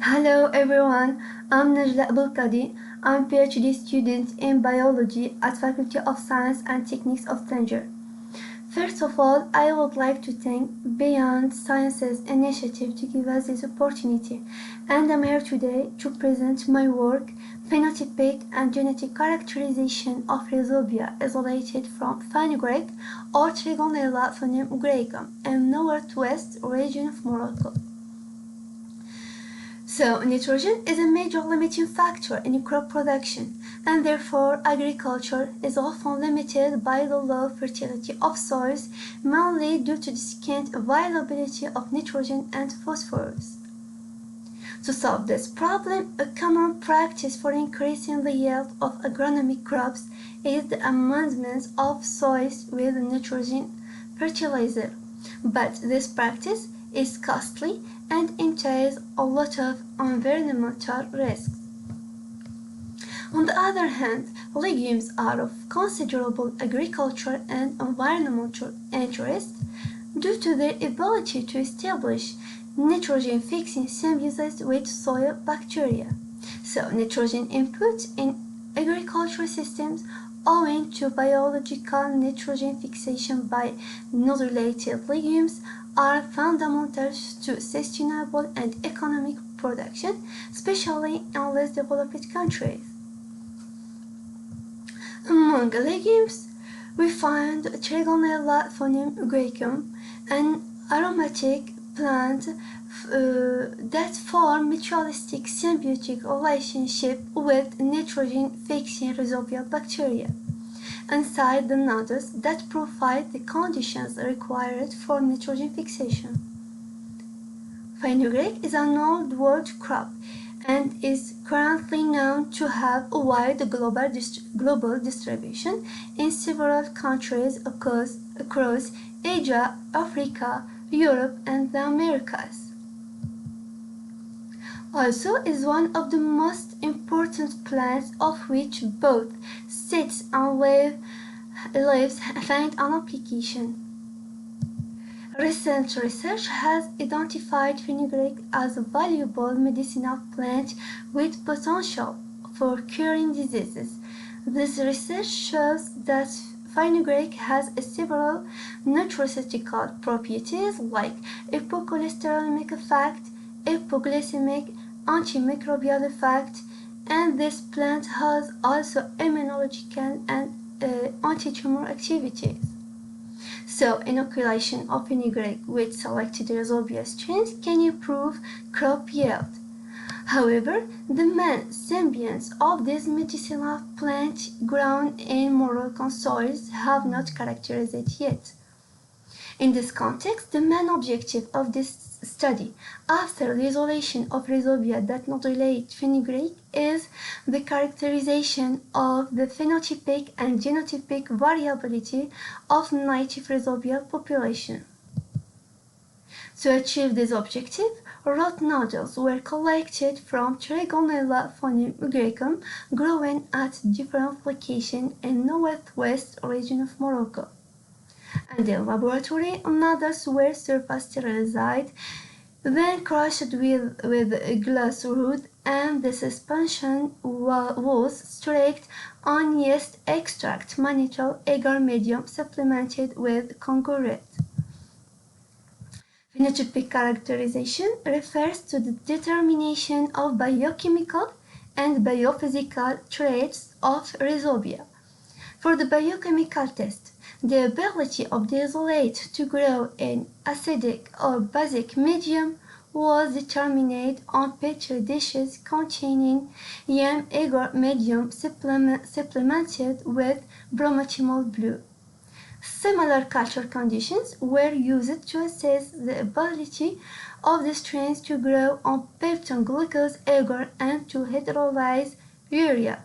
Hello everyone, I'm Najlae Belkadi. I'm PhD student in biology at Faculty of Science and Techniques of Tangier. First of all, I would like to thank Beyond Science's initiative to give us this opportunity, and I'm here today to present my work, Phenotypic and Genetic Characterization of Rhizobia isolated from fenugreek or Trigonella phoneum in northwest region of Morocco. So, nitrogen is a major limiting factor in crop production, and therefore agriculture is often limited by the low fertility of soils, mainly due to the scant availability of nitrogen and phosphorus. To solve this problem, a common practice for increasing the yield of agronomic crops is the amendment of soils with nitrogen fertilizer. But this practice is costly and entails a lot of environmental risks. On the other hand, legumes are of considerable agricultural and environmental interest due to their ability to establish nitrogen-fixing symbiosis with soil bacteria. So, nitrogen input in agricultural systems owing to biological nitrogen fixation by nodulated legumes are fundamental to sustainable and economic production, especially in less developed countries. Among legumes, we find Trigonella phoneum, an aromatic plant that form mutualistic symbiotic relationship with nitrogen-fixing rhizobia bacteria inside the nodules that provide the conditions required for nitrogen fixation. Fenugreek is an old world crop and is currently known to have a wide global distribution in several countries across Asia, Africa, Europe, and the Americas. Also is one of the most important plants of which both seeds and leaves find an application. Recent research has identified fenugreek as a valuable medicinal plant with potential for curing diseases. This research shows that fenugreek has several nutraceutical properties like hypocholesterolemic effect, hypoglycemic, antimicrobial effect, and this plant has also immunological and anti-tumor activities. So, inoculation of fenugreek with selected rhizobia strains can improve crop yield. However, the main symbionts of this medicinal plant grown in Moroccan soils have not characterized yet. In this context, the main objective of this study, after the isolation of rhizobia that nodulate fenugreek, is the characterization of the phenotypic and genotypic variability of native rhizobia population. To achieve this objective, root nodules were collected from Trigonella phoneum growing at different locations in northwest region of Morocco. And in laboratory, nodules were surface sterilized, then crushed with glass rod, and the suspension was streaked on yeast extract mannitol agar medium supplemented with concurrent. Phenotypic characterization refers to the determination of biochemical and biophysical traits of rhizobia. For the biochemical test, the ability of the isolate to grow in acidic or basic medium was determined on petri dishes containing yam agar medium supplemented with bromotimol blue. Similar culture conditions were used to assess the ability of the strains to grow on peptone glucose agar and to hydrolyze urea.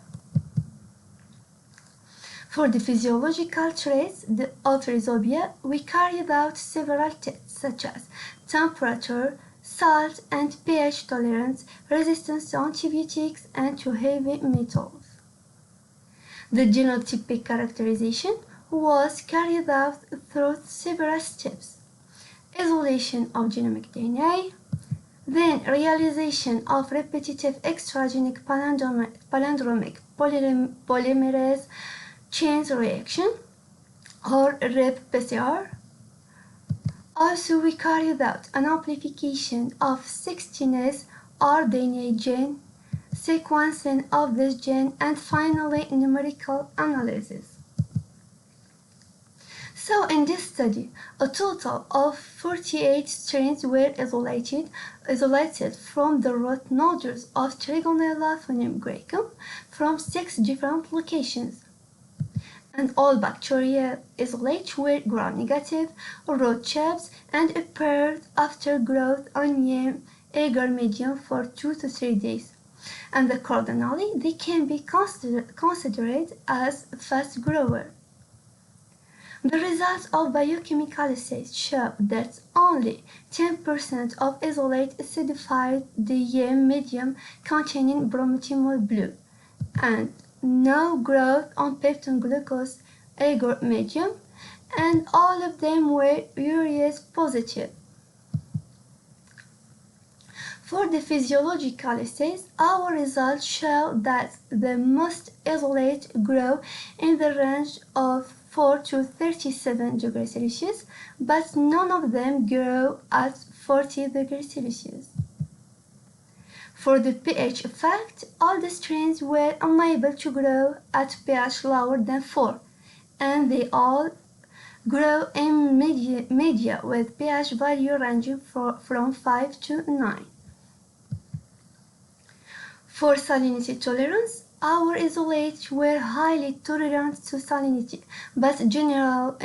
For the physiological traits of rhizobia, we carried out several tests such as temperature, salt and pH tolerance, resistance to antibiotics, and to heavy metals. The genotypic characterization was carried out through several steps: isolation of genomic DNA, Then realization of repetitive extragenic palindromic polymerase chain reaction, or REP-PCR. Also, we carried out an amplification of 16S rDNA gene, sequencing of this gene, and finally numerical analysis. So in this study, a total of 48 strains were isolated from the root nodules of Trigonella phoenigricum from 6 different locations. And all bacterial isolates were gram-negative, root chips, and appeared after growth on yam agar medium for 2 to 3 days. And accordingly, they can be considered as fast grower. The results of biochemical assays show that only 10% of isolate acidified the yam medium containing bromothymol blue, and no growth on peptone glucose agar medium, and all of them were urease positive. For the physiological assays, our results show that the most isolate grow in the range of 4 to 37 degrees Celsius, but none of them grow at 40 degrees Celsius. For the pH effect, all the strains were unable to grow at pH lower than 4, and they all grow in media with pH value ranging from 5 to 9. For salinity tolerance, our isolates were highly tolerant to salinity, but in general,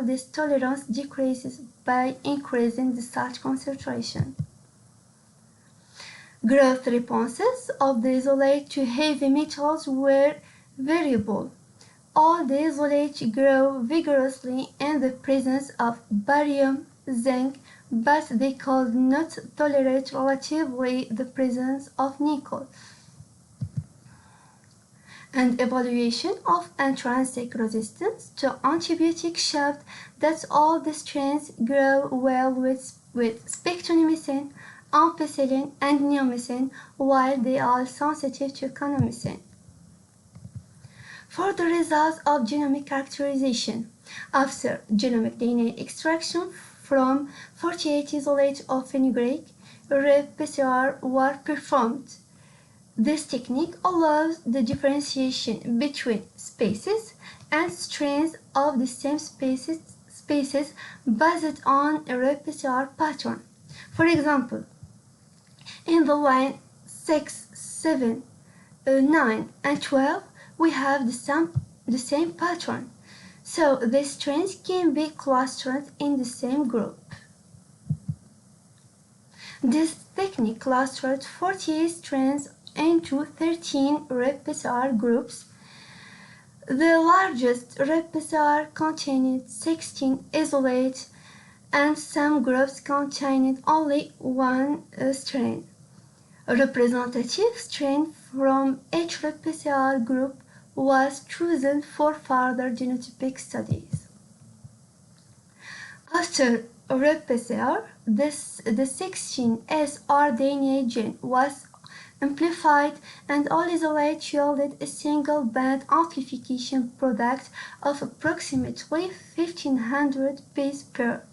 this tolerance decreases by increasing the salt concentration. Growth responses of the isolate to heavy metals were variable. All the isolates grow vigorously in the presence of barium, zinc, but they could not tolerate relatively the presence of nickel. And evaluation of intrinsic resistance to antibiotics showed that all the strains grow well with spectronimicin, ampicillin, and neomycin, while they are sensitive to kanamycin. For the results of genomic characterization, after genomic DNA extraction from 48 isolates of fenugreek, REP-PCR were performed. This technique allows the differentiation between species and strains of the same species based on a REP-PCR pattern. For example, in the line 6, 7, 9, and 12, we have the same pattern, so the strains can be clustered in the same group. This technique clustered 48 strains into 13 REP-PCR groups. The largest REP-PCR contained 16 isolates, and some groups contained only one strain. A representative strain from each REP-PCR group was chosen for further genotypic studies. After REP-PCR, the 16S rDNA gene was amplified, and all isolates yielded a single band amplification product of approximately 1500 base pair.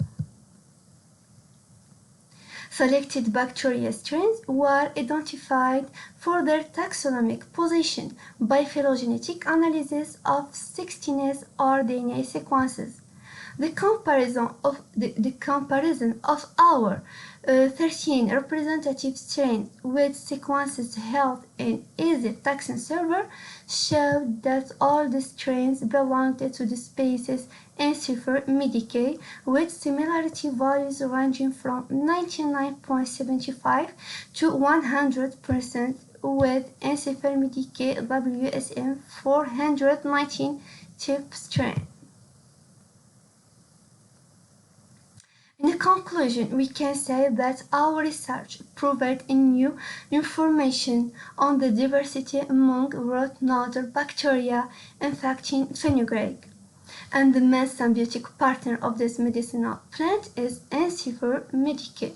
Selected bacteria strains were identified for their taxonomic position by phylogenetic analysis of 16S rDNA sequences. The comparison of our 13 representative strains with sequences held in EASY taxon server showed that all the strains belonged to the species Encephalus medicae, with similarity values ranging from 99.75 to 100%, with Encephalus medicae WSM 419 type strain. In conclusion, we can say that our research provided new information on the diversity among root nodal bacteria infecting fenugreek, and the main symbiotic partner of this medicinal plant is Encephalus medicae.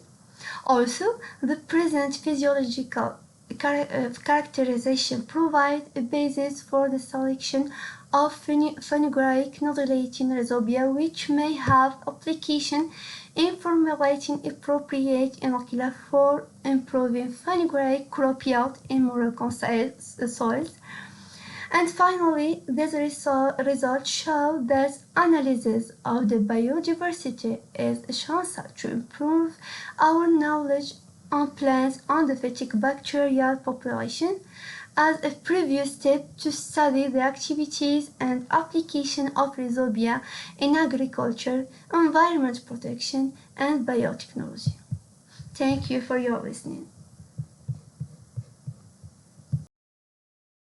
Also, the present physiological characterization provides a basis for the selection of phenugreic nodulating rhizobia, which may have application in formulating appropriate inoculum for improving phenugreic crop yield in Moroccan soils. And finally, these results show that analysis of the biodiversity is essential to improve our knowledge on plants and the phytic bacterial population as a previous step to study the activities and application of rhizobia in agriculture, environment protection, and biotechnology. Thank you for your listening.